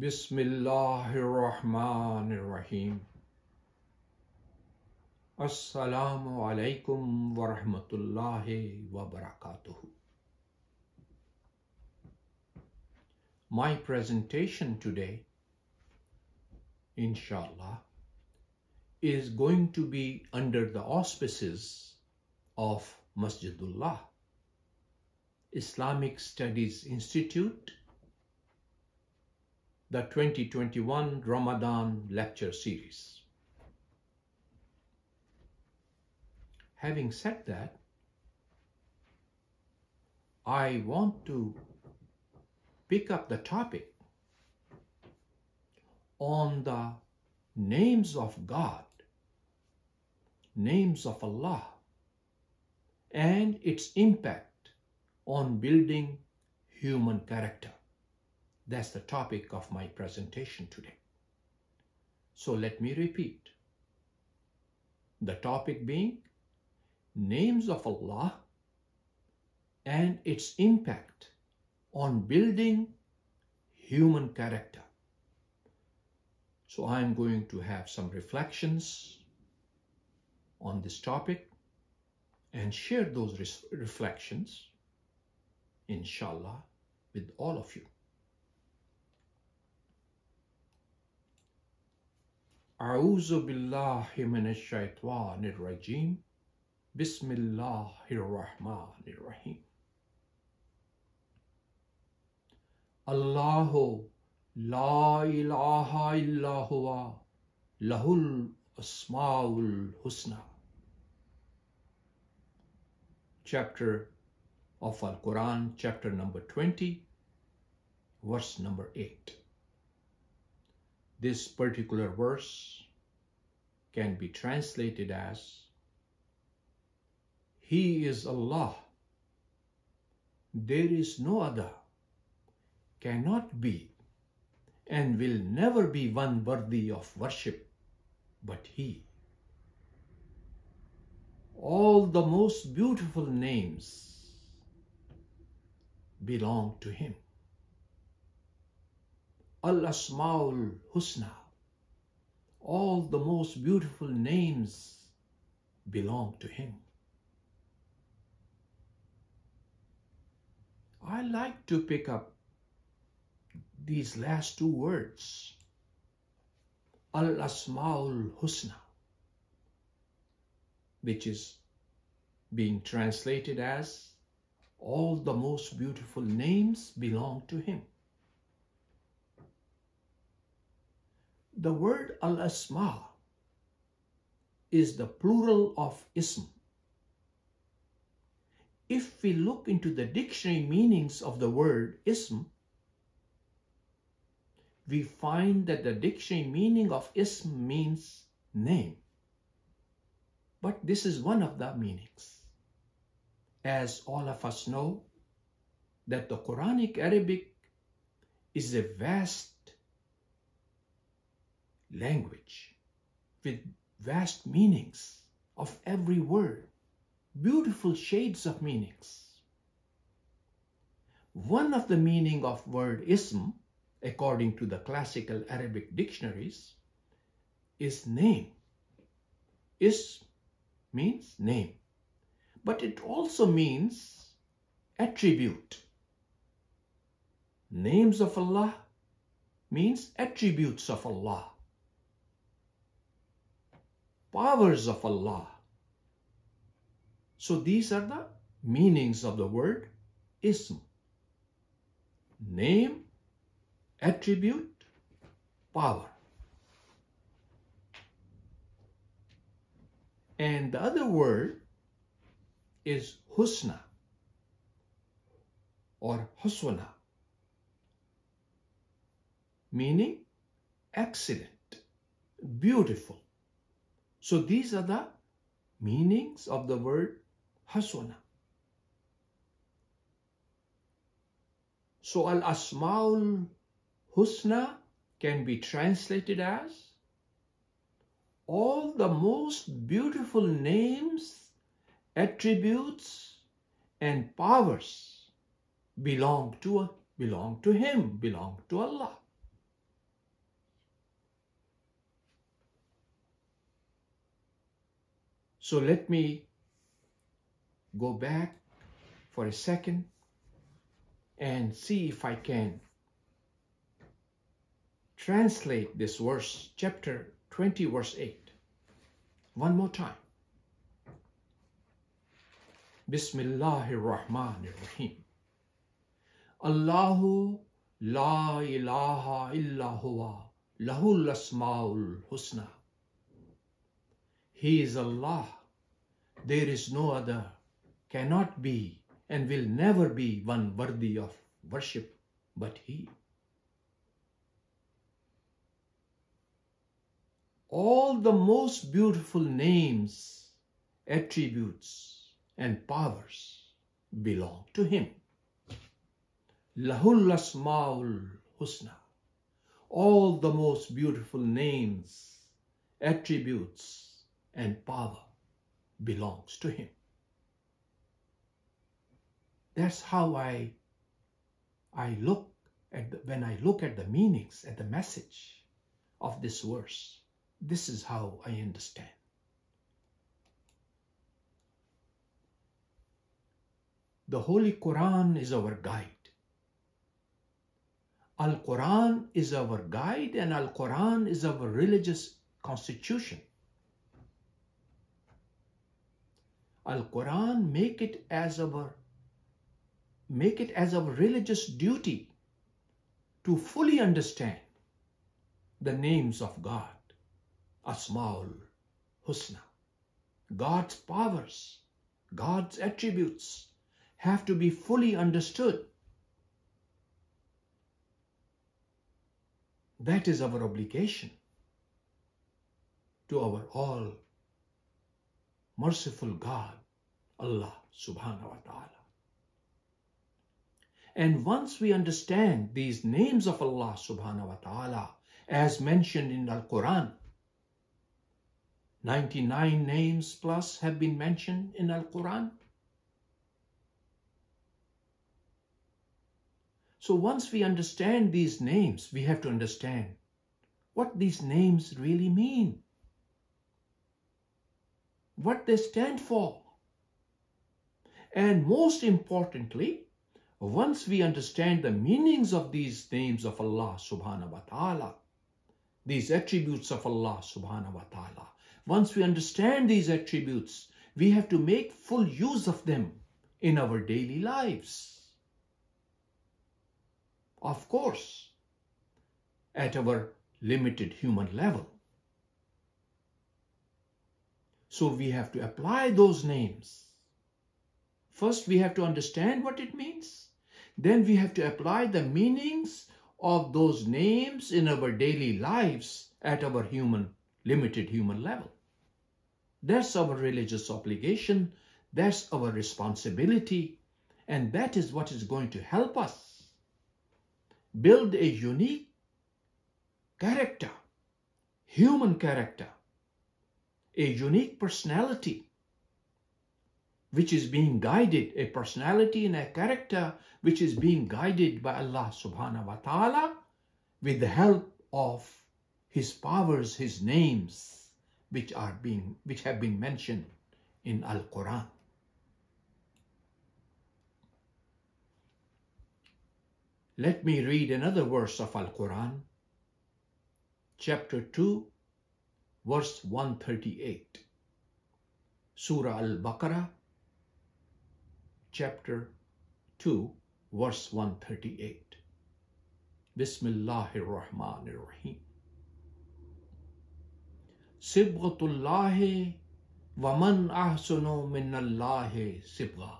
Bismillahirrahmanirrahim. Assalamu alaikum wa rahmatullahi wa barakatuhu. My presentation today, inshallah, is going to be under the auspices of Masjidullah, Islamic Studies Institute, the 2021 Ramadan lecture series. Having said that, I want to pick up the topic on the names of God, names of Allah, and its impact on building human character. That's the topic of my presentation today. So let me repeat. The topic being names of Allah and its impact on building human character. So I'm going to have some reflections on this topic and share those reflections, inshallah, with all of you. A'udhu billahi minash shaitanir rajim. Bismillahir rahmanir rahim. Allahu la ilaha illa huwa lahul asmaul husna. Chapter of Al-Quran, chapter number 20, verse number 8. This particular verse can be translated as, He is Allah, there is no other, cannot be, and will never be one worthy of worship but He. All the most beautiful names belong to Him. Al-Asma'ul Husna, all the most beautiful names belong to Him. I like to pick up these last two words, Al-Asma'ul Husna, which is being translated as all the most beautiful names belong to Him. The word Al-Asma is the plural of Ism. If we look into the dictionary meanings of the word Ism, we find that the dictionary meaning of Ism means name. But this is one of the meanings. As all of us know, that the Quranic Arabic is a vast language with vast meanings of every word, beautiful shades of meanings. One of the meaning of word Ism, according to the classical Arabic dictionaries, is name. Ism means name, but it also means attribute. Names of Allah means attributes of Allah. Powers of Allah. So these are the meanings of the word Ism. Name, attribute, power. And the other word is Husna or Husna, meaning excellent, beautiful. So these are the meanings of the word Hasuna. So Al-Asma'ul Husna can be translated as all the most beautiful names, attributes, and powers belong to Him, belong to Allah. So let me go back for a second and see if I can translate this verse, chapter 20, verse 8. One more time. Bismillahir Rahmanir Rahim. Allahu la ilaha illa huwa lahul asmaul husna. He is Allah. There is no other, cannot be, and will never be one worthy of worship but He. All the most beautiful names, attributes, and powers belong to Him. Lahul asmaul husna. All the most beautiful names, attributes, and power belongs to Him. That's how I look at when I look at the meanings, at the message of this verse. This is how I understand. The Holy Quran is our guide. Al-Quran is our guide, and Al-Quran is our religious constitution. Al-Quran make it as our religious duty to fully understand the names of God, Asmaul Husna. God's powers, God's attributes have to be fully understood. That is our obligation to our all merciful God, Allah subhanahu wa ta'ala. And once we understand these names of Allah subhanahu wa ta'ala, as mentioned in Al-Quran, 99 names plus have been mentioned in Al-Quran. So once we understand these names, we have to understand what these names really mean, what they stand for. And most importantly, once we understand the meanings of these names of Allah subhanahu wa ta'ala, these attributes of Allah subhanahu wa ta'ala, once we understand these attributes, we have to make full use of them in our daily lives. Of course, at our limited human level. So we have to apply those names. First, we have to understand what it means. Then we have to apply the meanings of those names in our daily lives at our limited human level. That's our religious obligation. That's our responsibility. And that is what is going to help us build a unique character, human character, a unique personality, which is being guided, a personality and a character which is being guided by Allah subhanahu wa ta'ala with the help of His powers, His names, which have been mentioned in Al-Quran. Let me read another verse of Al-Quran, chapter 2, verse 138. Surah Al-Baqarah, chapter 2, verse 138. Bismillahir Rahmanir Rahim. Sibghatullahi wa man ahsanu minallahi sibgha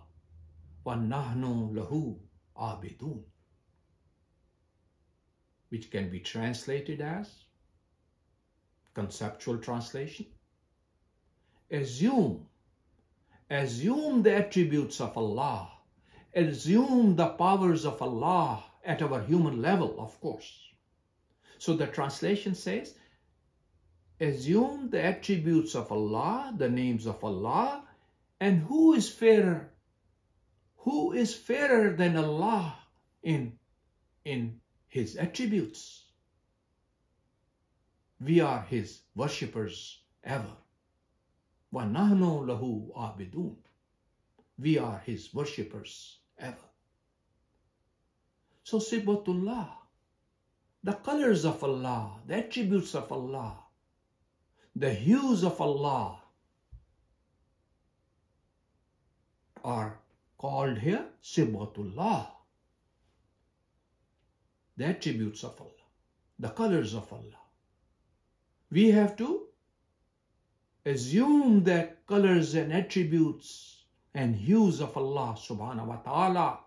wa nahnu lahu abidun. Which can be translated as, conceptual translation, assume the attributes of Allah, assume the powers of Allah at our human level, of course. So the translation says, assume the attributes of Allah, the names of Allah, and who is fairer? Who is fairer than Allah in His attributes? We are His worshippers ever. وَنَحْنُ لَهُ عَابِدُونَ. We are His worshippers ever. So Sifatullah, the colors of Allah, the attributes of Allah, the hues of Allah are called here Sifatullah. The attributes of Allah, the colors of Allah. We have to assume that colors and attributes and hues of Allah subhanahu wa ta'ala.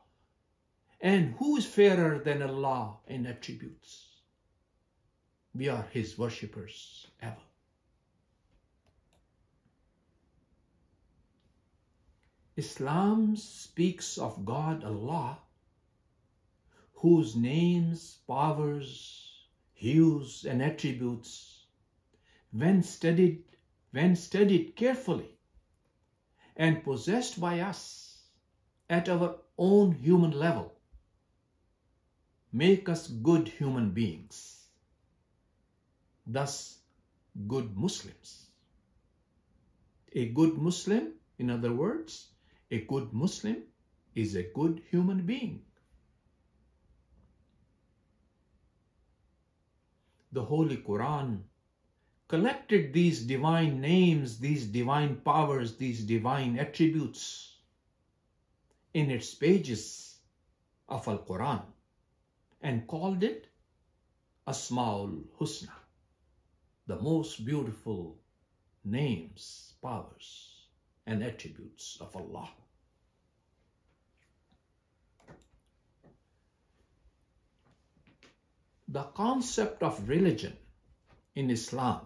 And who is fairer than Allah in attributes? We are His worshippers ever. Islam speaks of God Allah, whose names, powers, hues and attributes, when studied carefully and possessed by us at our own human level, make us good human beings, thus good Muslims. A good Muslim, in other words, a good Muslim is a good human being. The Holy Quran collected these divine names, these divine powers, these divine attributes in its pages of Al-Quran and called it Asma'ul Husna, the most beautiful names, powers, and attributes of Allah. The concept of religion in Islam,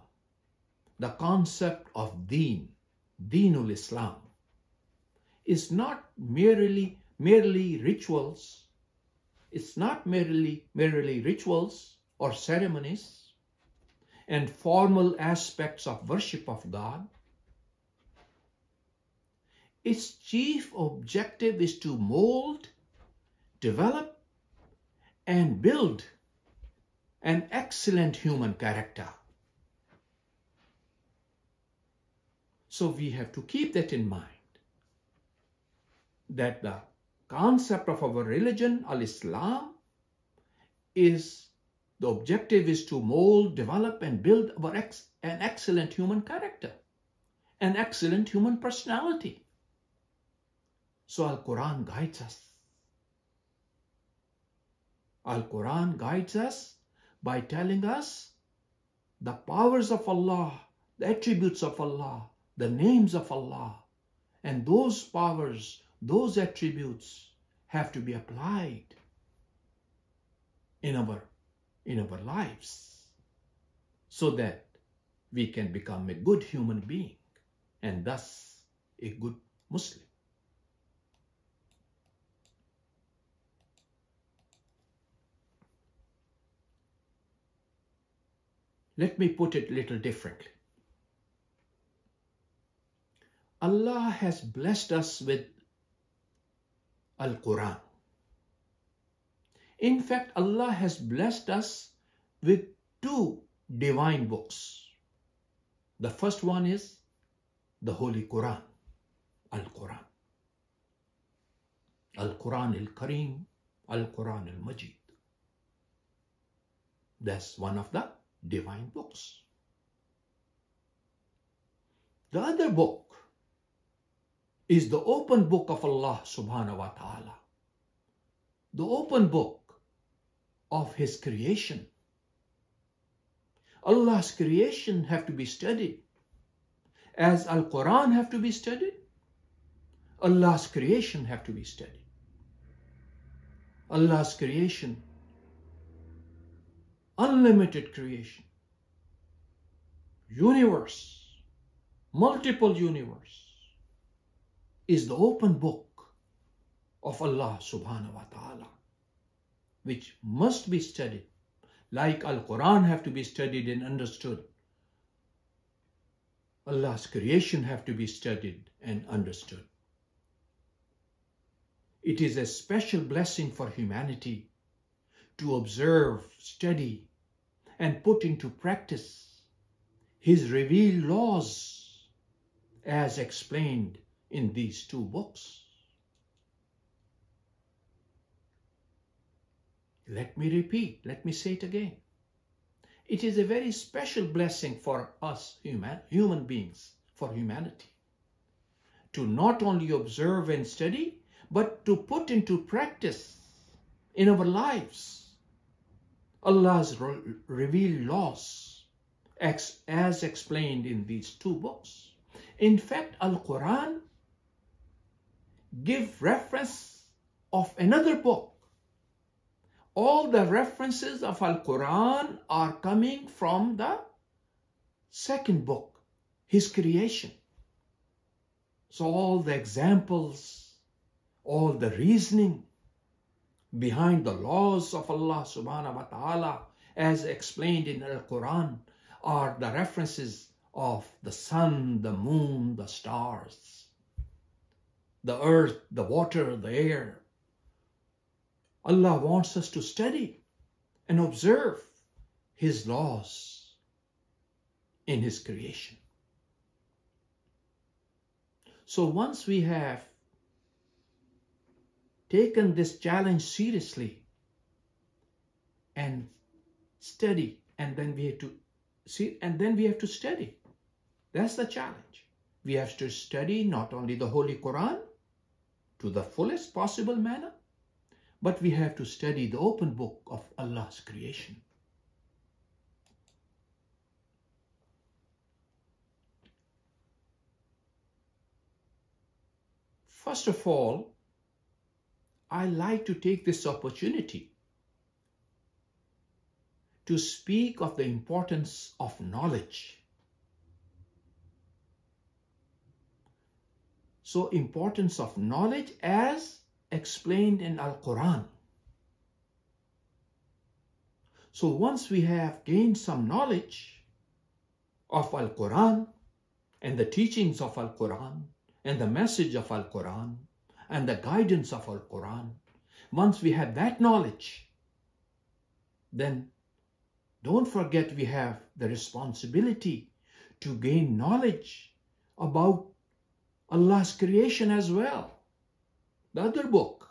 the concept of deen, Deenul Islam, is not merely rituals. It's not merely rituals or ceremonies and formal aspects of worship of God. Its chief objective is to mold, develop, and build an excellent human character. So we have to keep that in mind, that the concept of our religion, Al-Islam, is the objective is to mold, develop, and build an excellent human character, an excellent human personality. So Al-Quran guides us. Al-Quran guides us by telling us the powers of Allah, the attributes of Allah, the names of Allah, and those powers, those attributes have to be applied in our lives so that we can become a good human being and thus a good Muslim. Let me put it a little differently. Allah has blessed us with Al-Quran. In fact, Allah has blessed us with two divine books. The first one is the Holy Quran, Al-Quran. Al-Quran al-Kareem, Al-Quran al-Majid. That's one of the divine books. The other book is the open book of Allah subhanahu wa ta'ala. The open book of His creation. Allah's creation have to be studied. As Al-Quran have to be studied, Allah's creation have to be studied. Allah's creation, unlimited creation, universe, multiple universe, is the open book of Allah subhanahu wa ta'ala, which must be studied. Like Al-Quran have to be studied and understood, Allah's creation have to be studied and understood. It is a special blessing for humanity to observe, study, and put into practice His revealed laws as explained in these two books. Let me repeat, let me say it again. It is a very special blessing for us human beings, for humanity, to not only observe and study, but to put into practice in our lives Allah's revealed laws as explained in these two books. In fact, Al-Quran gives reference of another book. All the references of Al-Quran are coming from the second book, His creation. So all the examples, all the reasoning behind the laws of Allah subhanahu wa ta'ala as explained in Al-Quran are the references of the sun, the moon, the stars, the earth, the water, the air. Allah wants us to study and observe His laws in His creation. So once we have taken this challenge seriously and study, and then we have to see, and then we have to study. That's the challenge. We have to study not only the Holy Quran to the fullest possible manner, but we have to study the open book of Allah's creation. First of all, I like to take this opportunity to speak of the importance of knowledge. So, importance of knowledge as explained in Al-Quran. So once we have gained some knowledge of Al-Quran and the teachings of Al-Quran and the message of Al-Quran and the guidance of Al-Quran, once we have that knowledge, then don't forget we have the responsibility to gain knowledge about Allah's creation as well, the other book.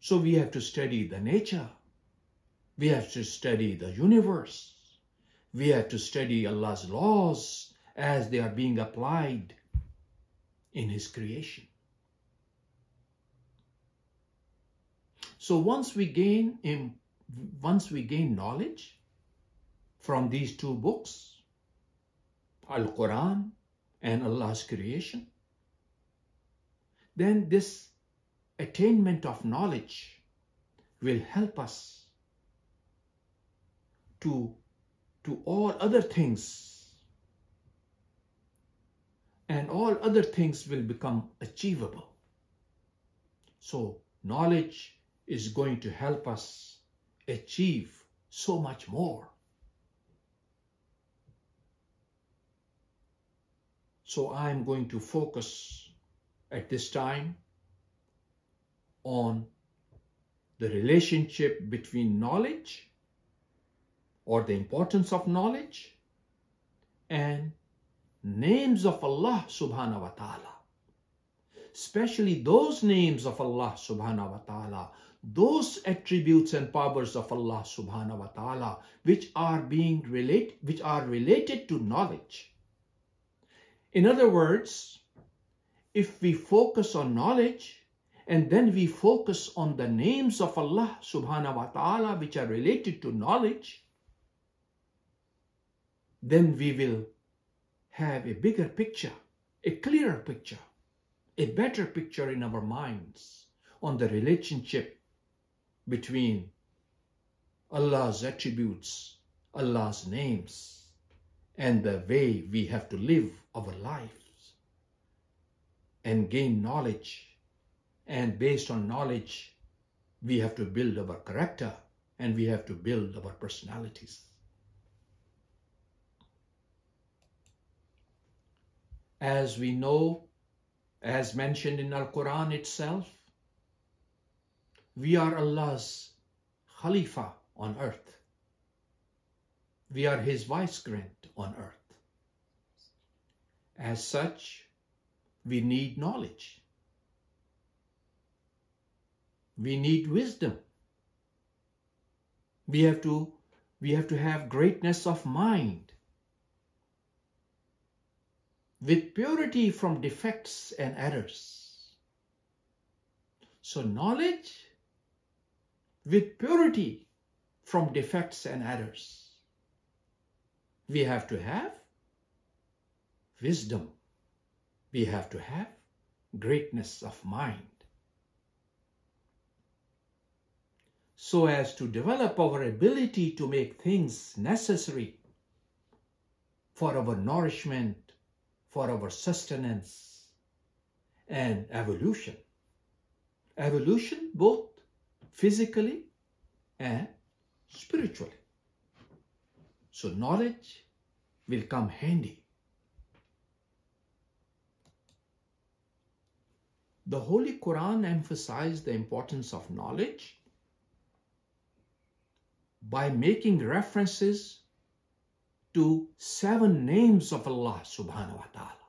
So we have to study the nature. We have to study the universe. We have to study Allah's laws as they are being applied in His creation. So once we gain knowledge from these two books, Al-Quran and Allah's creation, then this attainment of knowledge will help us to all other things, and all other things will become achievable. So knowledge is going to help us achieve so much more. So I'm going to focus at this time on the relationship between knowledge, or the importance of knowledge, and names of Allah subhanahu wa ta'ala. Especially those names of Allah subhanahu wa ta'ala, those attributes and powers of Allah subhanahu wa ta'ala which are related to knowledge. In other words, if we focus on knowledge and then we focus on the names of Allah subhanahu wa ta'ala which are related to knowledge, then we will have a bigger picture, a clearer picture, a better picture in our minds on the relationship between Allah's attributes, Allah's names, and the way we have to live our lives and gain knowledge. And based on knowledge, we have to build our character and we have to build our personalities. As we know, as mentioned in Al-Quran itself, we are Allah's Khalifa on earth. We are His vicegerent on earth. As such, we need knowledge. We need wisdom. We have to have greatness of mind, with purity from defects and errors. So knowledge with purity from defects and errors. We have to have wisdom. We have to have greatness of mind, so as to develop our ability to make things necessary for our nourishment, for our sustenance, and evolution. Evolution both physically and spiritually. So knowledge will come handy. The Holy Quran emphasized the importance of knowledge by making references to 7 names of Allah subhanahu wa ta'ala.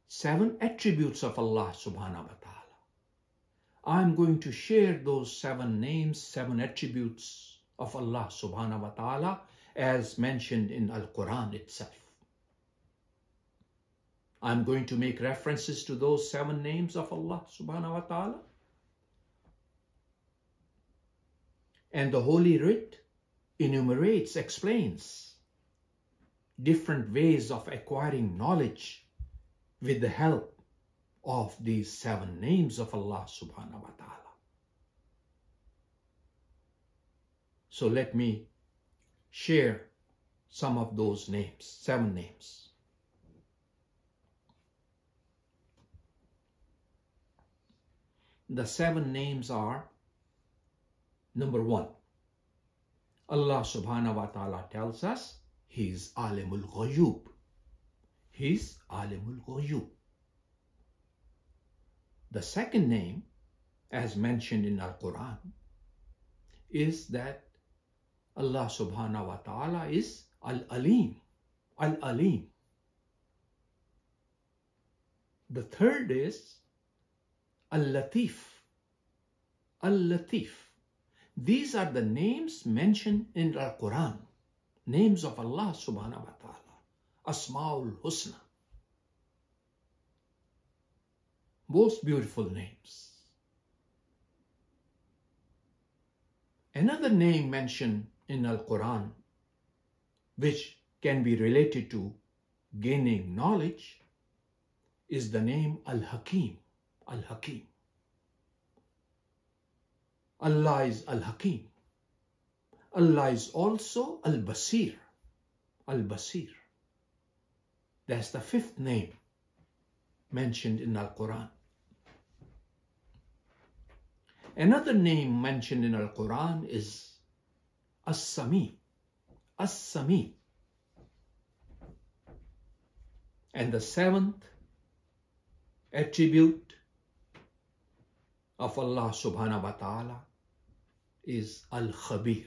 7 attributes of Allah subhanahu wa ta'ala. I'm going to share those 7 names, 7 attributes of Allah subhanahu wa ta'ala as mentioned in Al-Quran itself. I'm going to make references to those 7 names of Allah subhanahu wa ta'ala. And the Holy Writ enumerates, explains different ways of acquiring knowledge with the help of these 7 names of Allah subhanahu wa ta'ala. So let me share some of those names, 7 names. The 7 names are: number 1, Allah subhanahu wa ta'ala tells us He is Alimul Ghayub. He is Alimul Ghayub. The second name, as mentioned in Al-Quran, is that Allah subhanahu wa ta'ala is Al-Alim. Al-Alim. The third is Al-Latif. Al-Latif. These are the names mentioned in Al-Quran, names of Allah subhanahu wa ta'ala, Asma'ul Husna. Most beautiful names. Another name mentioned in Al-Quran, which can be related to gaining knowledge, is the name Al-Hakim. Al-Hakim. Allah is Al-Hakim. Allah is also Al-Basir. Al-Basir. That's the 5th name mentioned in Al-Quran. Another name mentioned in Al-Quran is As-Sami. As-Sami. And the 7th attribute of Allah subhanahu wa ta'ala is Al-Khabir.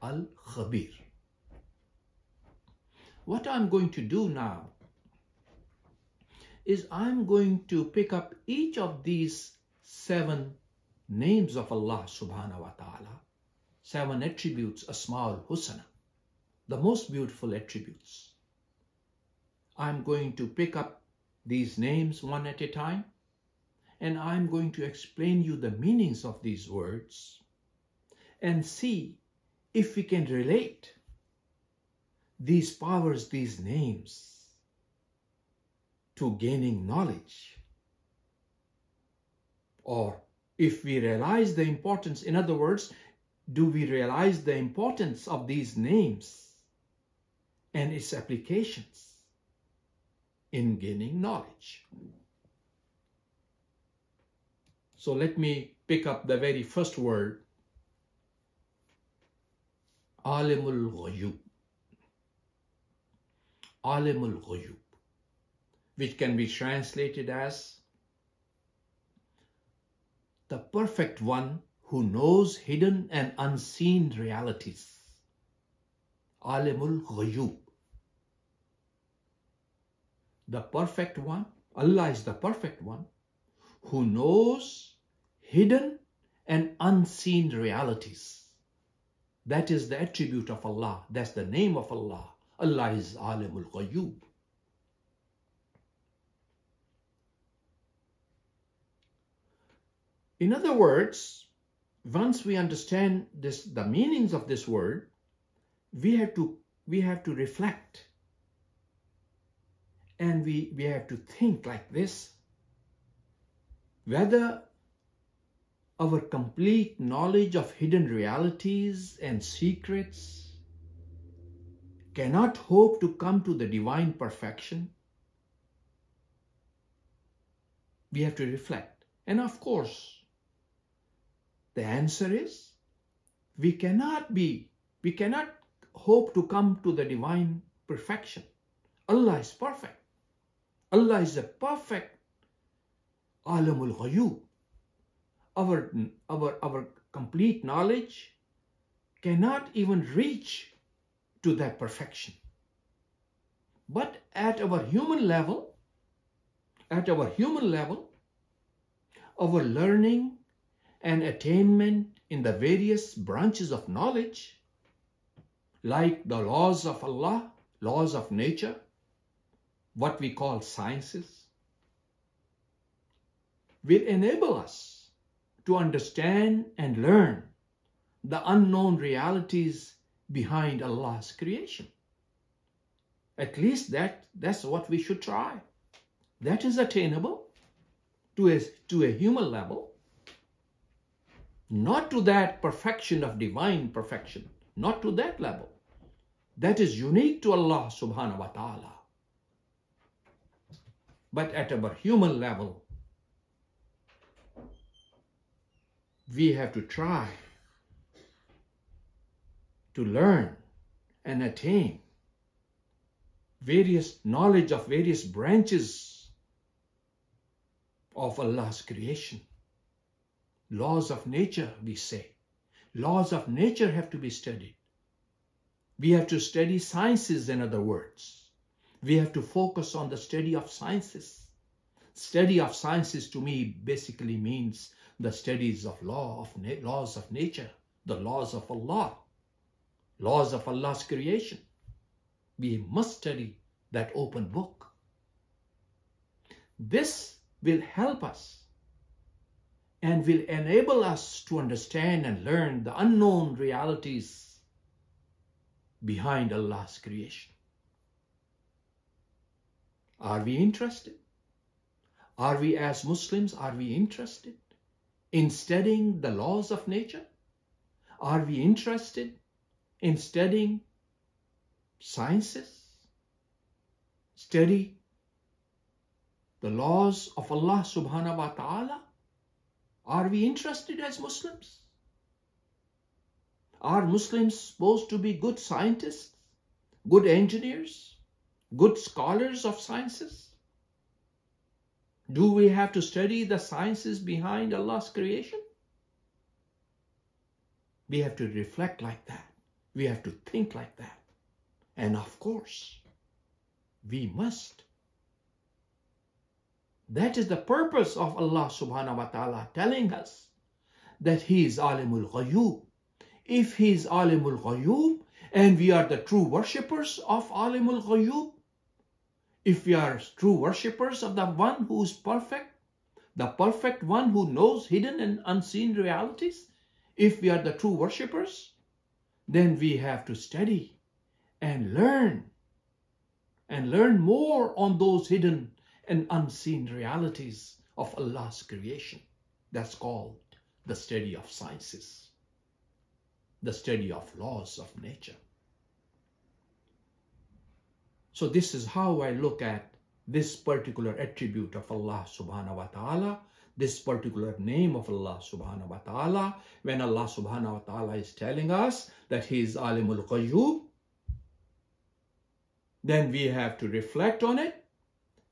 Al-Khabir. What I'm going to do now is I'm going to pick up each of these 7 names of Allah subhanahu wa ta'ala, 7 attributes, Asma'ul Husna, the most beautiful attributes. I'm going to pick up these names one at a time, and I'm going to explain you the meanings of these words and see if we can relate these powers, these names, to gaining knowledge, or if we realize the importance. In other words, do we realize the importance of these names and its applications in gaining knowledge? So let me pick up the very first word, Alimul Ghayub. Alimul Ghayub, which can be translated as the perfect one who knows hidden and unseen realities. Alimul Ghayub. the perfect one. Allah is the perfect one who knows hidden and unseen realities. That is the attribute of Allah. That's the name of Allah. Allah is Alimul Ghayub. In other words, once we understand this, the meanings of this word, we have to reflect, and we have to think like this: whether our complete knowledge of hidden realities and secrets cannot hope to come to the divine perfection. We have to reflect. And of course, the answer is we cannot hope to come to the divine perfection. Allah is perfect. Allah is a perfect Alamul Ghayub. Our complete knowledge cannot even reach to that perfection. But at our human level, our learning and attainment in the various branches of knowledge, like the laws of Allah, laws of nature, what we call sciences, will enable us to understand and learn the unknown realities behind Allah's creation. At least that's what we should try. That is attainable to a human level. Not to that perfection of divine perfection, not to that level. That is unique to Allah subhanahu wa ta'ala. But at our human level, we have to try to learn and attain various knowledge of various branches of Allah's creation. Laws of nature, we say. Laws of nature have to be studied. We have to study sciences, in other words. We have to focus on the study of sciences. Study of sciences to me basically means the studies of laws of nature, the laws of Allah, laws of Allah's creation. We must study that open book. This will help us and will enable us to understand and learn the unknown realities behind Allah's creation. Are we interested? Are we, as Muslims, are we interested in studying the laws of nature? Are we interested in studying sciences? Study the laws of Allah subhanahu wa ta'ala? Are we interested as Muslims? Are Muslims supposed to be good scientists, good engineers, good scholars of sciences? Do we have to study the sciences behind Allah's creation? We have to reflect like that. We have to think like that. And of course, we must. That is the purpose of Allah subhanahu wa ta'ala telling us that He is Alimul Ghayub. If He is Alimul Ghayub and we are the true worshippers of Alimul Ghayub, if we are true worshippers of the one who is perfect, the perfect one who knows hidden and unseen realities, if we are the true worshippers, then we have to study and learn more on those hidden and unseen realities of Allah's creation. That's called the study of sciences, the study of laws of nature. So this is how I look at this particular attribute of Allah subhanahu wa ta'ala, this particular name of Allah subhanahu wa ta'ala. When Allah subhanahu wa ta'ala is telling us that He is Alimul Ghayub, then we have to reflect on it.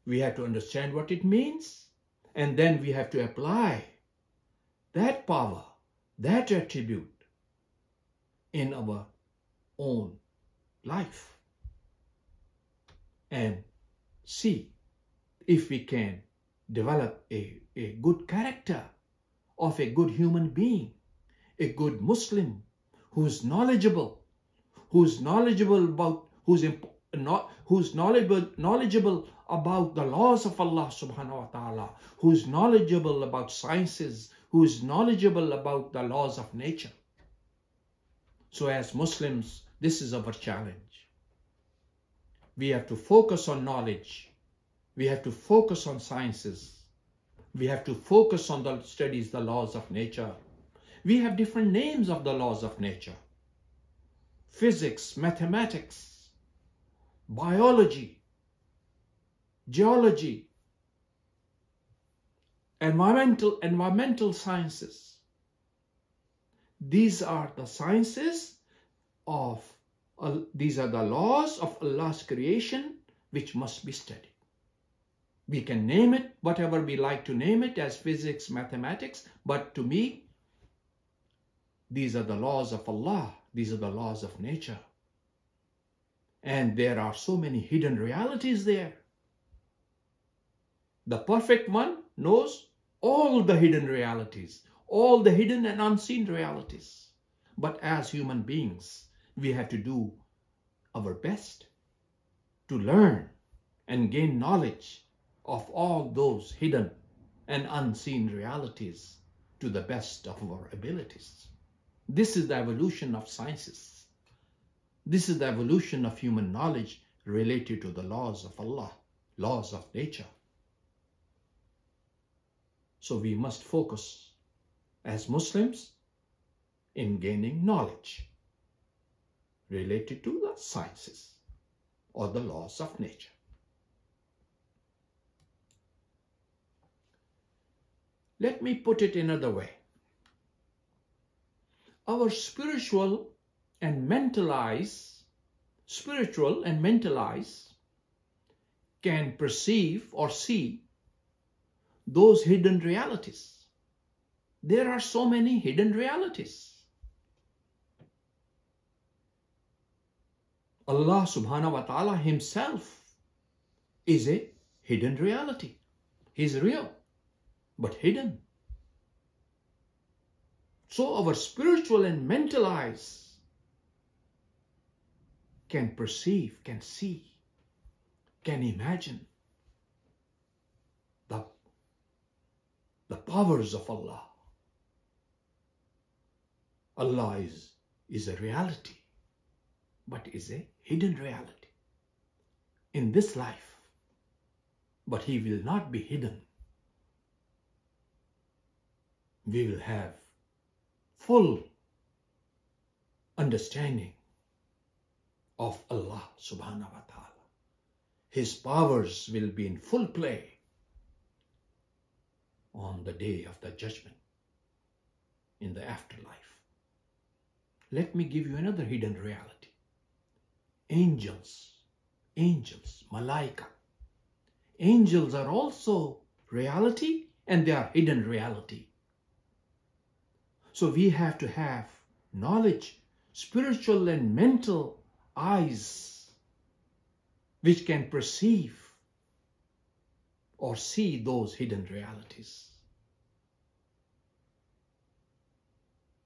We have to understand what it means. And then we have to apply that power, that attribute in our own life. And see if we can develop a good character of a good human being, a good Muslim who's knowledgeable about knowledgeable about the laws of Allah subhanahu wa ta'ala, who's knowledgeable about sciences, who's knowledgeable about the laws of nature. So as Muslims, this is our challenge. We have to focus on knowledge. We have to focus on sciences. We have to focus on the studies, the laws of nature. We have different names of the laws of nature. Physics, mathematics, biology, geology, environmental sciences. These are the sciences of, these are the laws of Allah's creation which must be studied. We can name it whatever we like to name it as physics, mathematics, but to me, these are the laws of Allah. These are the laws of nature. And there are so many hidden realities there. The perfect one knows all the hidden realities, all the hidden and unseen realities. But as human beings, we have to do our best to learn and gain knowledge of all those hidden and unseen realities to the best of our abilities. This is the evolution of sciences. This is the evolution of human knowledge related to the laws of Allah, laws of nature. So we must focus as Muslims in gaining knowledge related to the sciences or the laws of nature. Let me put it another way. Our spiritual and mental eyes can perceive or see those hidden realities. There are so many hidden realities. Allah subhanahu wa ta'ala himself is a hidden reality. He's real, but hidden. So our spiritual and mental eyes can perceive, can see, can imagine the powers of Allah. Allah is a reality, but is a hidden reality in this life. But He will not be hidden. We will have full understanding of Allah subhanahu wa ta'ala. His powers will be in full play on the day of the judgment, in the afterlife. Let me give you another hidden reality. Angels, malaika. Angels are also reality and they are hidden reality. So we have to have knowledge, spiritual and mental eyes which can perceive or see those hidden realities.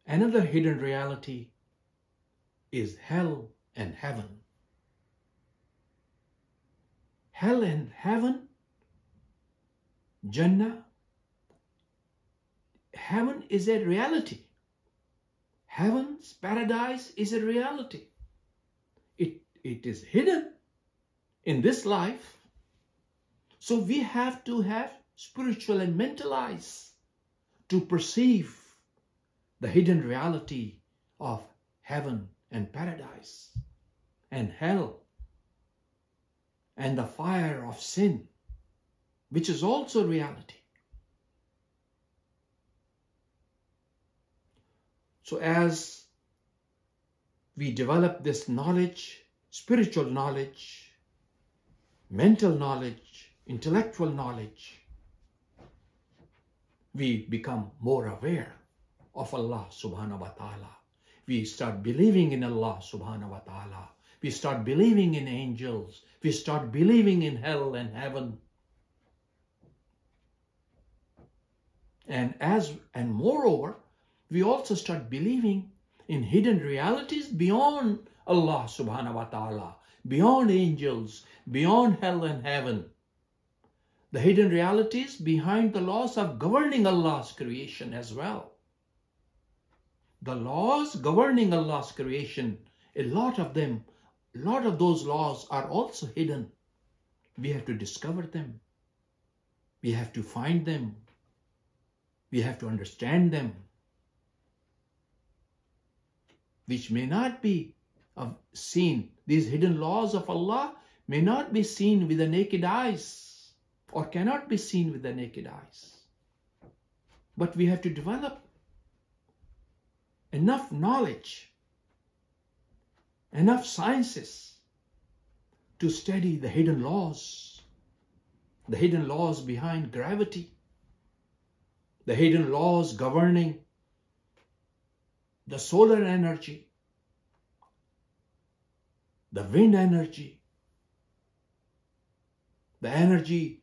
Another hidden reality is hell and heaven. Hell and heaven, Jannah, heaven is a reality. Heaven's paradise is a reality. It is hidden in this life. So we have to have spiritual and mental eyes to perceive the hidden reality of heaven and paradise and hell and the fire of sin, which is also reality. So as we develop this knowledge, spiritual knowledge, mental knowledge, intellectual knowledge, we become more aware of Allah subhanahu wa ta'ala. We start believing in Allah subhanahu wa ta'ala. We start believing in angels. We start believing in hell and heaven. And moreover, we also start believing in hidden realities beyond Allah subhanahu wa ta'ala, beyond angels, beyond hell and heaven. The hidden realities behind the laws of governing Allah's creation as well. The laws governing Allah's creation, a lot of those laws are also hidden. We have to discover them. We have to find them. We have to understand them, which may not be seen. These hidden laws of Allah may not be seen with the naked eyes, or cannot be seen with the naked eyes. But we have to develop enough knowledge, enough sciences to study the hidden laws behind gravity, the hidden laws governing the solar energy, the wind energy, the energy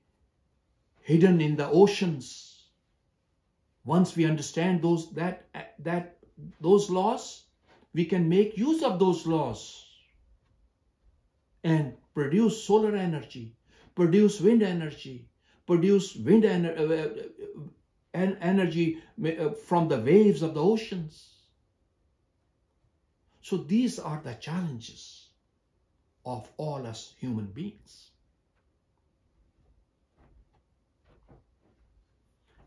hidden in the oceans. Once we understand those laws, we can make use of those laws and produce solar energy, produce wind energy, energy from the waves of the oceans. So these are the challenges of all us human beings.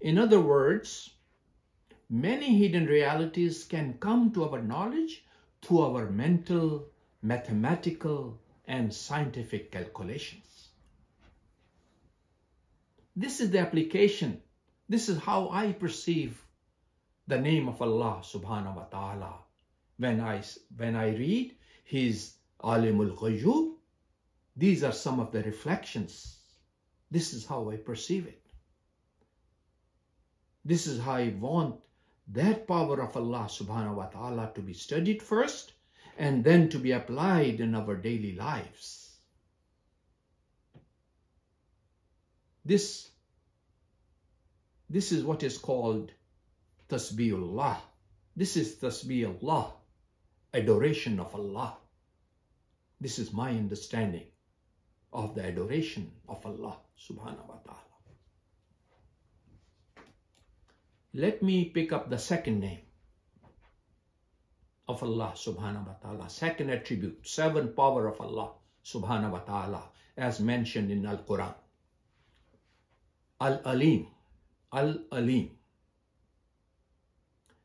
In other words, many hidden realities can come to our knowledge through our mental, mathematical, and scientific calculations. This is the application. This is how I perceive the name of Allah subhanahu wa ta'ala. When I read His Alimul Ghuyub, these are some of the reflections. This is how I perceive it. This is how I want that power of Allah subhanahu wa ta'ala to be studied first and then to be applied in our daily lives. This is what is called Tasbihullah. This is Tasbihullah, adoration of Allah. This is my understanding of the adoration of Allah subhanahu wa ta'ala. Let me pick up the second name of Allah subhanahu wa ta'ala, second attribute, seven power of Allah subhanahu wa ta'ala, as mentioned in Al-Quran. Al-Alim, Al-Alim,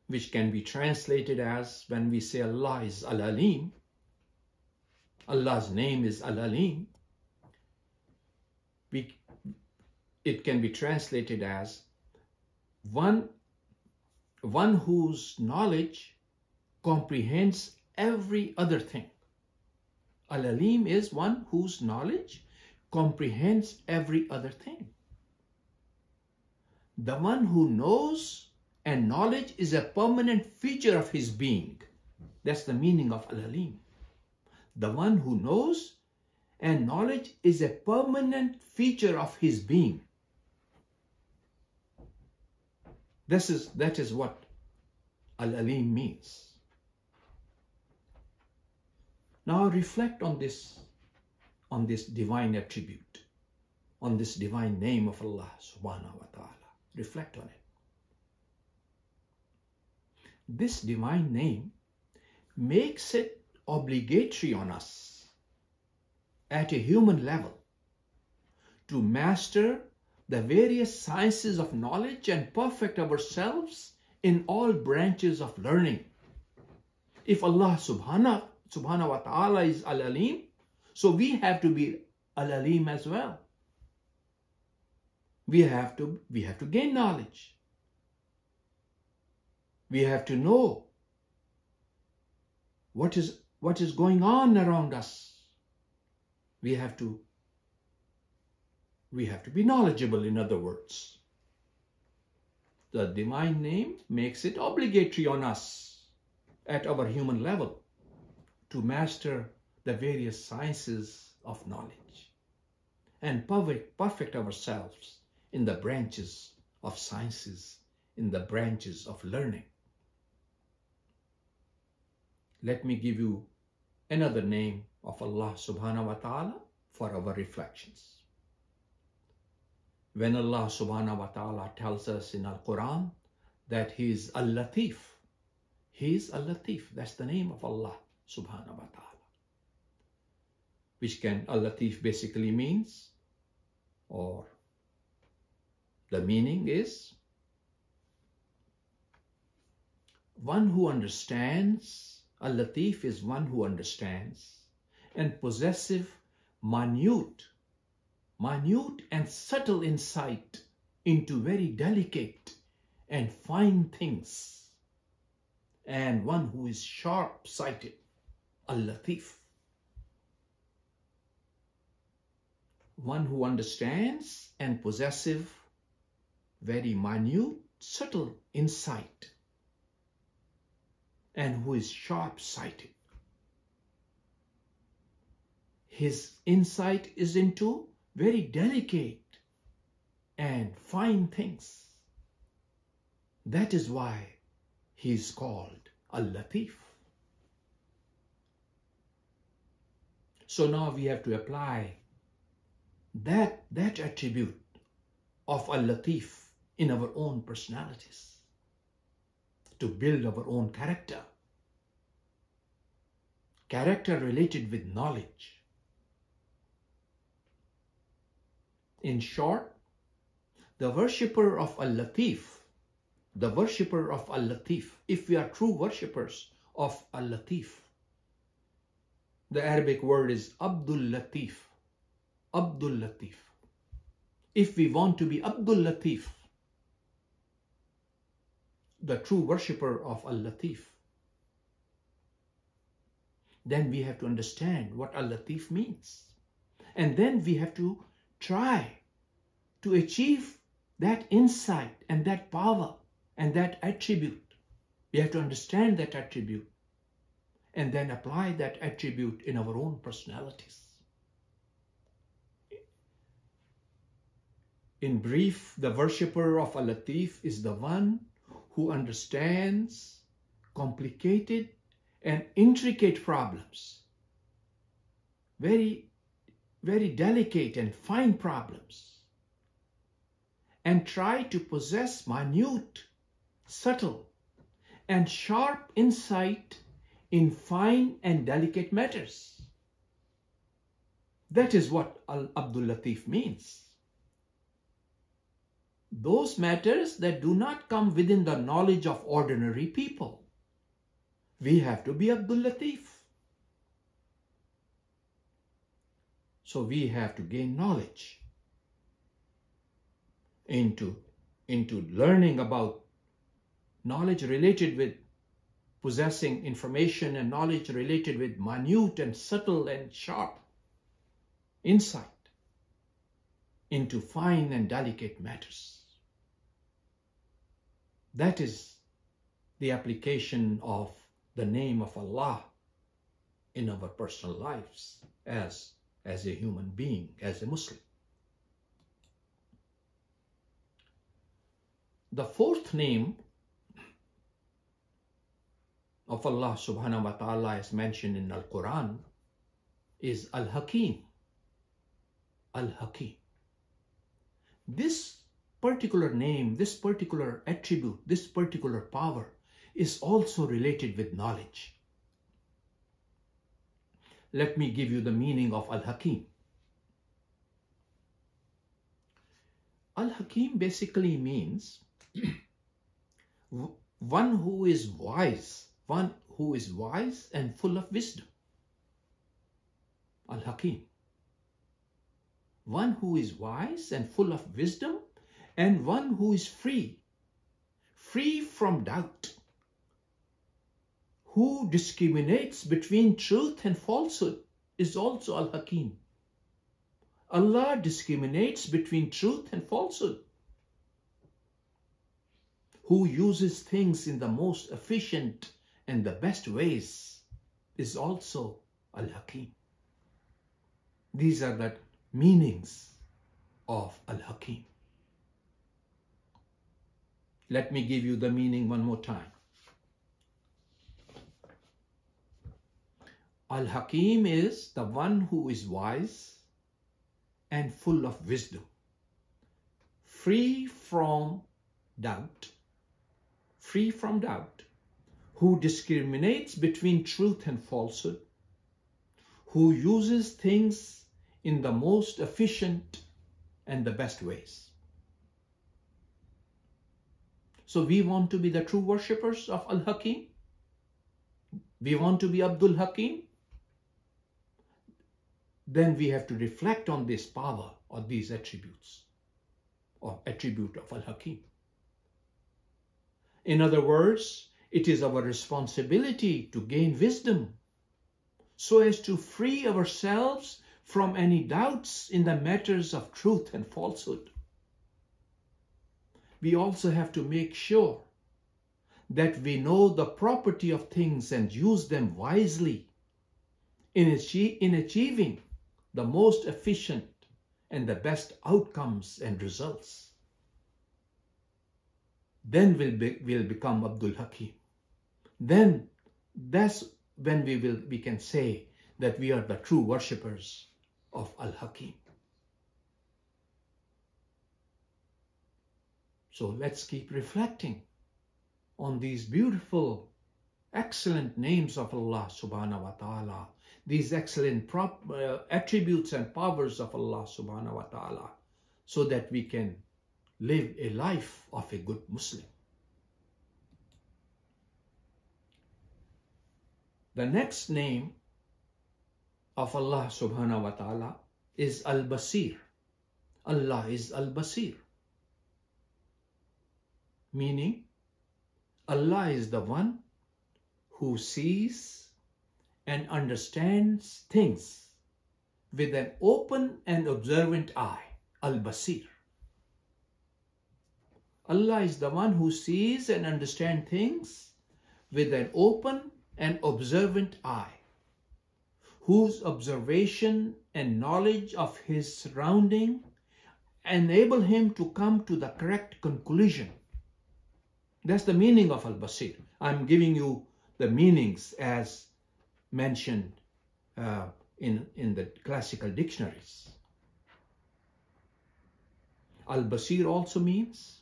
which can be translated as, when we say Allah is Al-Alim, Allah's name is Al-Alim, it can be translated as one whose knowledge comprehends every other thing. Al-Alim is one whose knowledge comprehends every other thing. The one who knows, and knowledge is a permanent feature of his being. That's the meaning of Al-Alim. The one who knows, and knowledge is a permanent feature of his being. That is what Al-Alim means. Now reflect on this divine attribute, on this divine name of Allah subhanahu wa ta'ala. Reflect on it. This divine name makes it obligatory on us at a human level to master the various sciences of knowledge and perfect ourselves in all branches of learning. If Allah subhanahu wa ta'ala is Al-Alim, so we have to be Al-Alim as well. We have to gain knowledge. We have to know what is going on around us. We have to be knowledgeable, in other words. The divine name makes it obligatory on us at our human level to master the various sciences of knowledge and perfect ourselves in the branches of sciences in the branches of learning. Let me give you another name of Allah subhanahu wa ta'ala for our reflections. When Allah subhanahu wa ta'ala tells us in Al-Quran that He is Al-Latif, He is Al-Latif, that's the name of Allah subhanahu wa ta'ala. Which can Al-Latif basically means, or the meaning is, one who understands. Al-Latif is one who understands and possessive minute and subtle insight into very delicate and fine things, and one who is sharp-sighted. Al-Latif. One who understands and possessive very minute, subtle insight, and who is sharp-sighted. His insight is into very delicate and fine things. That is why he is called Al-Latif. So now we have to apply that attribute of Al-Latif in our own personalities to build our own character related with knowledge. In short, the worshipper of Al-Latif, if we are true worshippers of Al-Latif, the Arabic word is Abdul Latif. Abdul Latif. If we want to be Abdul Latif, the true worshipper of Al-Latif, then we have to understand what Al-Latif means. And then we have to try to achieve that insight and that power and that attribute. We have to understand that attribute and then apply that attribute in our own personalities. In brief, the worshipper of Al-Latif is the one who understands complicated and intricate problems, very, very delicate and fine problems, and try to possess minute, subtle, and sharp insight in fine and delicate matters. That is what Abdul Latif means. Those matters that do not come within the knowledge of ordinary people. We have to be Abdul Latif. So we have to gain knowledge into learning about knowledge related with possessing information and knowledge related with minute and subtle and sharp insight into fine and delicate matters. That is the application of the name of Allah in our personal lives as a human being, as a Muslim. The fourth name of Allah subhanahu wa ta'ala as mentioned in Al-Quran is Al-Hakim. Al-Hakim. This particular name, this particular attribute, this particular power is also related with knowledge. Let me give you the meaning of Al-Hakim. Al-Hakim basically means one who is wise and full of wisdom. Al-Hakim. One who is wise and full of wisdom, and one who is free from doubt, who discriminates between truth and falsehood, is also Al-Hakim. Allah discriminates between truth and falsehood, who uses things in the most efficient and the best ways, is also Al-Hakim. These are the meanings of Al-Hakim. Let me give you the meaning one more time. Al-Hakim is the one who is wise and full of wisdom, free from doubt, who discriminates between truth and falsehood, who uses things in the most efficient and the best ways. So we want to be the true worshippers of Al-Hakim. We want to be Abdul Hakim. Then we have to reflect on this power or these attributes or attribute of Al-Hakim. In other words, it is our responsibility to gain wisdom so as to free ourselves from any doubts in the matters of truth and falsehood. We also have to make sure that we know the property of things and use them wisely in achieving the most efficient and the best outcomes and results. Then we'll become Abdul Hakim. Then that's when we can say that we are the true worshippers of Al-Hakim. So let's keep reflecting on these beautiful, excellent names of Allah subhanahu wa ta'ala, these excellent attributes and powers of Allah subhanahu wa ta'ala, so that we can live a life of a good Muslim. The next name of Allah subhanahu wa ta'ala is Al-Basir. Allah is Al-Basir, meaning Allah is the one who sees and understands things with an open and observant eye. Al-Basir. Allah is the one who sees and understands things with an open and observant eye, whose observation and knowledge of his surrounding enable him to come to the correct conclusion. That's the meaning of Al-Basir. I'm giving you the meanings as mentioned in the classical dictionaries. Al-Basir also means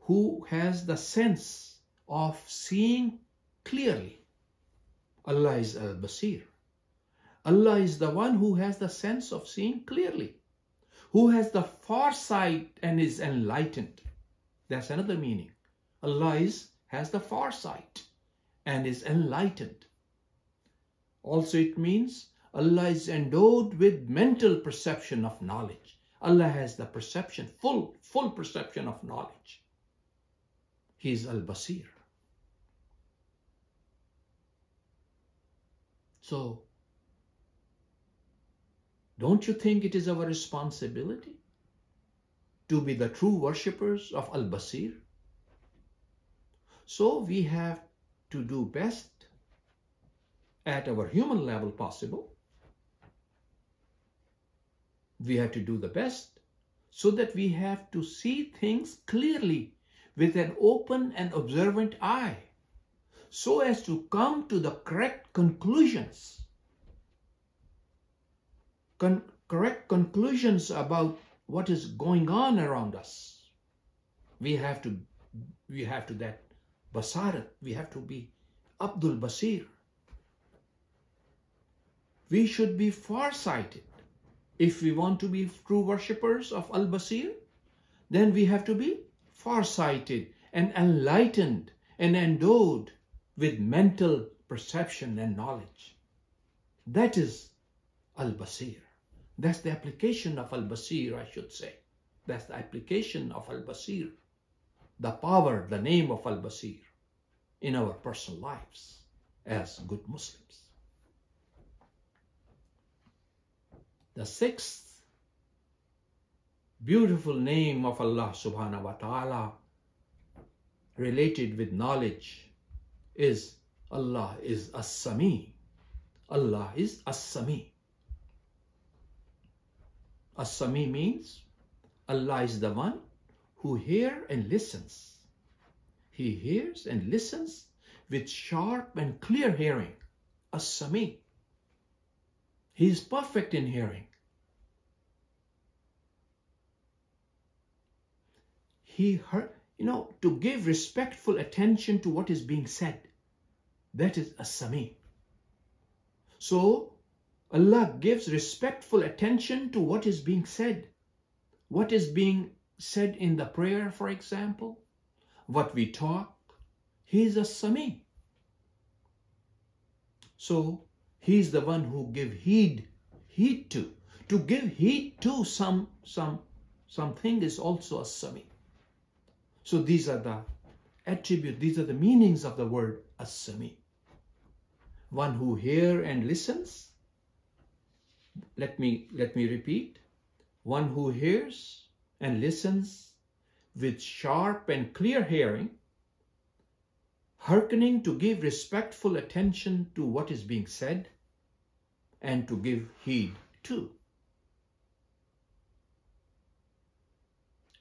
who has the sense of seeing clearly. Allah is Al-Basir. Allah is the one who has the sense of seeing clearly, who has the foresight and is enlightened. That's another meaning. Allah has the foresight and is enlightened. Also it means Allah is endowed with mental perception of knowledge. Allah has the perception, full perception of knowledge. He is Al-Basir. So, don't you think it is our responsibility to be the true worshippers of Al-Basir? So we have to do best at our human level possible. We have to do the best so that we have to see things clearly with an open and observant eye, so as to come to the correct conclusions. Correct conclusions about what is going on around us. We have to that basarat. We have to be Abdul Basir. We should be farsighted. If we want to be true worshippers of Al-Basir, then we have to be farsighted and enlightened and endowed with mental perception and knowledge. That is Al-Basir. That's the application of Al-Basir, I should say. That's the application of Al-Basir, the power, the name of Al-Basir in our personal lives as good Muslims. The sixth beautiful name of Allah subhanahu wa ta'ala related with knowledge is Allah is As-Sami. Allah is As-Sami. As-Sami means Allah is the one who hears and listens. He hears and listens with sharp and clear hearing. As-Sami. He is perfect in hearing. He heard, to give respectful attention to what is being said. That is As-Sami. So Allah gives respectful attention to what is being said. What is being said in the prayer, for example, what we talk, He is As-Sami. So He is the one who give heed to. To give heed to something is also As-Sami. So these are the attributes, these are the meanings of the word As-Sami. One who hears and listens. Let me repeat. One who hears and listens with sharp and clear hearing, hearkening to give respectful attention to what is being said and to give heed to.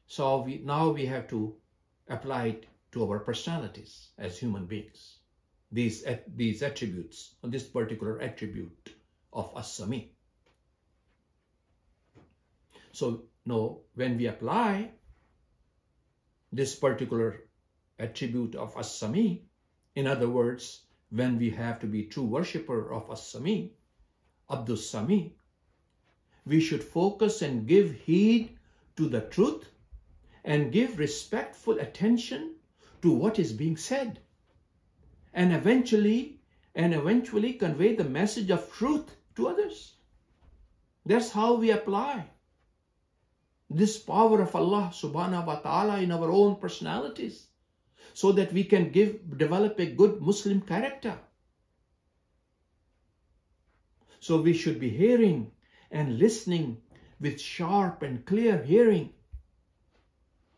So now we have to apply it to our personalities as human beings. These attributes, this particular attribute of As-Sami. So now when we apply this particular attribute of As-Sami, in other words, when we have to be true worshipper of As-Sami, Abdus Sami, we should focus and give heed to the truth and give respectful attention to what is being said, and eventually convey the message of truth to others. That's how we apply this power of Allah subhanahu wa ta'ala in our own personalities, so that we can develop a good Muslim character. So we should be hearing and listening with sharp and clear hearing,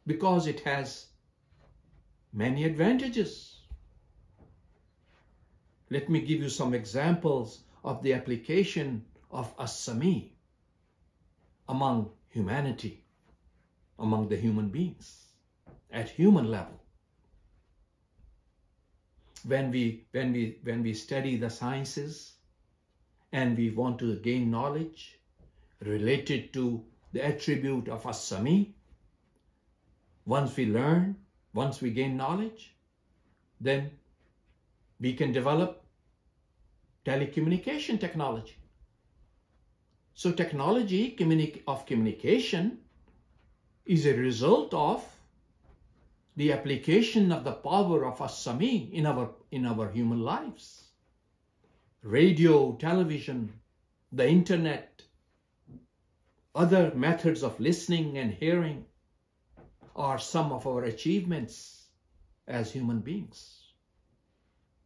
because it has many advantages. Let me give you some examples of the application of As-Sami among humanity, among the human beings, at human level. When we study the sciences and we want to gain knowledge related to the attribute of As-Sami, once we learn, once we gain knowledge, then we can develop telecommunication technology. So technology of communication is a result of the application of the power of As-Sami in our human lives. Radio, television, the internet, other methods of listening and hearing are some of our achievements as human beings,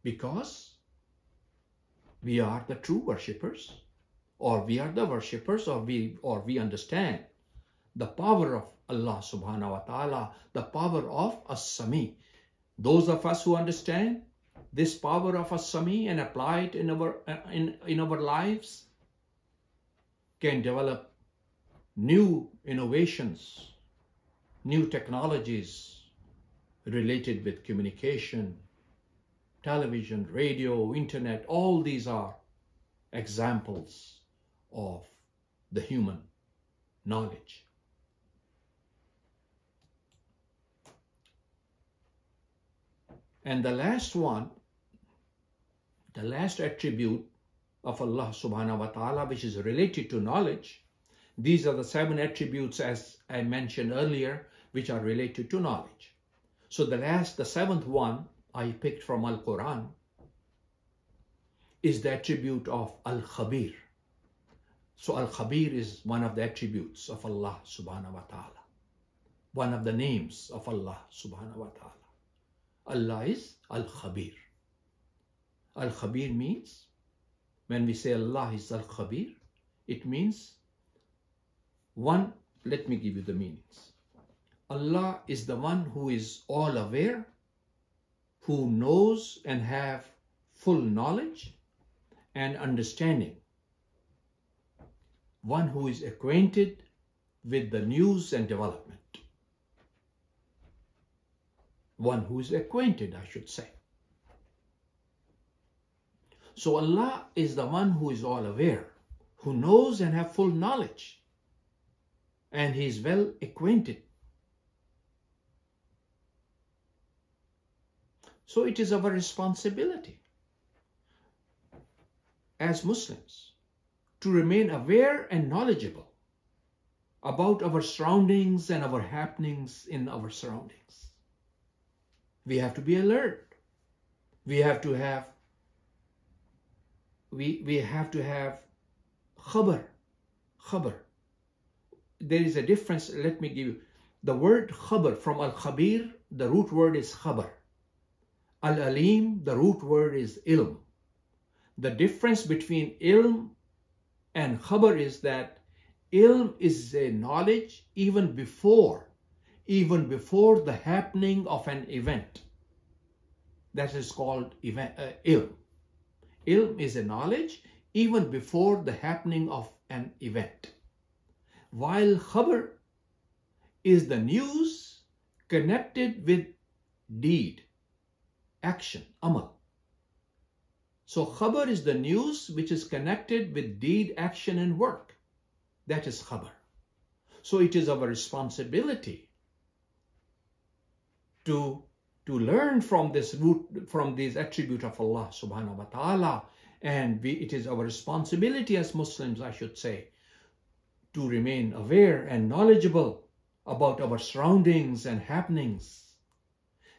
because we are the true worshippers, or we are the worshippers, or we understand the power of Allah subhanahu wa ta'ala, the power of As-Sami. Those of us who understand this power of As-Sami and apply it in our lives can develop new innovations, new technologies related with communication, television, radio, internet. All these are examples of the human knowledge. And the last one, the last attribute of Allah subhanahu wa ta'ala, which is related to knowledge, these are the 7 attributes, as I mentioned earlier, which are related to knowledge. So the 7th one I picked from Al-Quran is the attribute of Al-Khabir. So Al-Khabir is one of the attributes of Allah subhanahu wa ta'ala, one of the names of Allah subhanahu wa ta'ala. Allah is Al-Khabir. Al-Khabir means, when we say Allah is Al-Khabir, it means one. Let me give you the meanings. Allah is the one who is all aware, who knows and have full knowledge and understanding. One who is acquainted with the news and development. one who is acquainted, I should say. So Allah is the one who is all aware, who knows and have full knowledge, and He is well acquainted. So it is our responsibility as Muslims to remain aware and knowledgeable about our surroundings and our happenings in our surroundings. We have to be alert. We have to have khabar. There is a difference. Let me give you the word khabar from al-khabir. The root word is khabar. Al-alim, the root word is ilm. The difference between ilm and khabar is that ilm is a knowledge even before the happening of an event. That is called ilm. Ilm is a knowledge even before the happening of an event. While khabar is the news connected with deed, action, amal. So khabar is the news which is connected with deed, action, and work. That is khabar. So it is our responsibility to learn from this root, from these attributes of Allah subhanahu wa ta'ala. And it is our responsibility as Muslims, I should say, to remain aware and knowledgeable about our surroundings and happenings.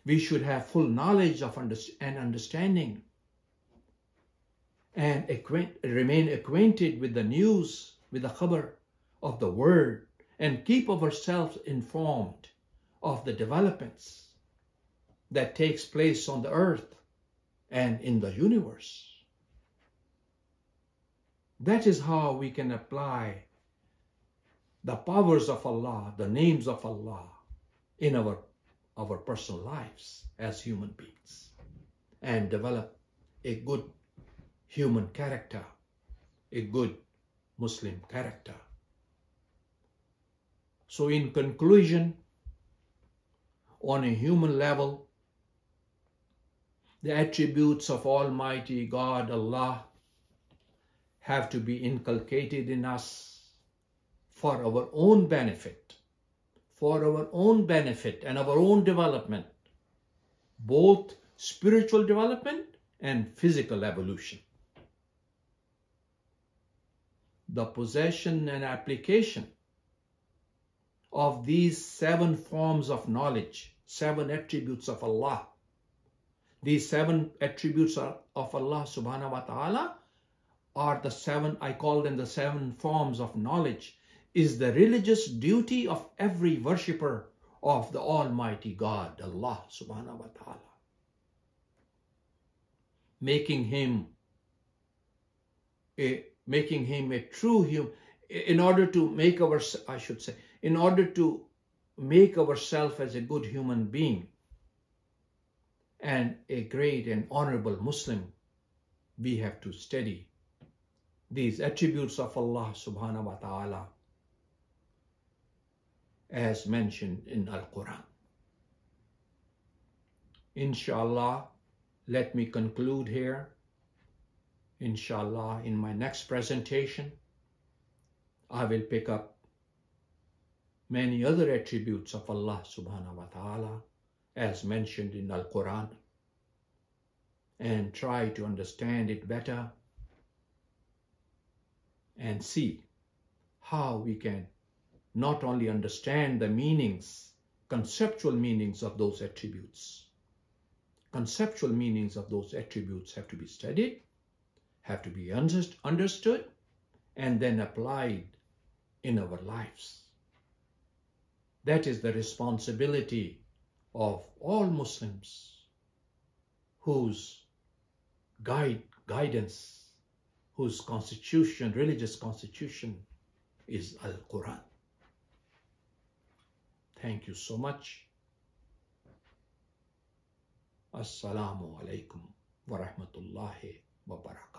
We should have full knowledge of and understanding and remain acquainted with the news, with the khabar of the word, and keep ourselves informed of the developments that takes place on the earth and in the universe. That is how we can apply the powers of Allah, the names of Allah in our personal lives as human beings, and develop a good human character, a good Muslim character. So in conclusion, on a human level, the attributes of Almighty God, Allah, have to be inculcated in us for our own benefit, and our own development, both spiritual development and physical evolution. The possession and application of these 7 forms of knowledge, 7 attributes of Allah, these 7 attributes of Allah subhanahu wa ta'ala are the 7, I call them the 7 forms of knowledge, is the religious duty of every worshipper of the Almighty God, Allah subhanahu wa ta'ala. Making him a true human, in order to make ourselves as a good human being and a great and honorable Muslim, we have to study these attributes of Allah subhanahu wa ta'ala as mentioned in Al-Quran. Inshallah, let me conclude here. Inshallah, in my next presentation, I will pick up many other attributes of Allah subhanahu wa ta'ala as mentioned in Al-Quran and try to understand it better and see how we can not only understand the meanings, conceptual meanings of those attributes. Conceptual meanings of those attributes have to be studied, have to be understood, and then applied in our lives. That is the responsibility of all Muslims whose guidance, whose constitution, religious constitution, is Al-Quran. Thank you so much. Assalamu alaikum wa rahmatullahi wa barakatuh.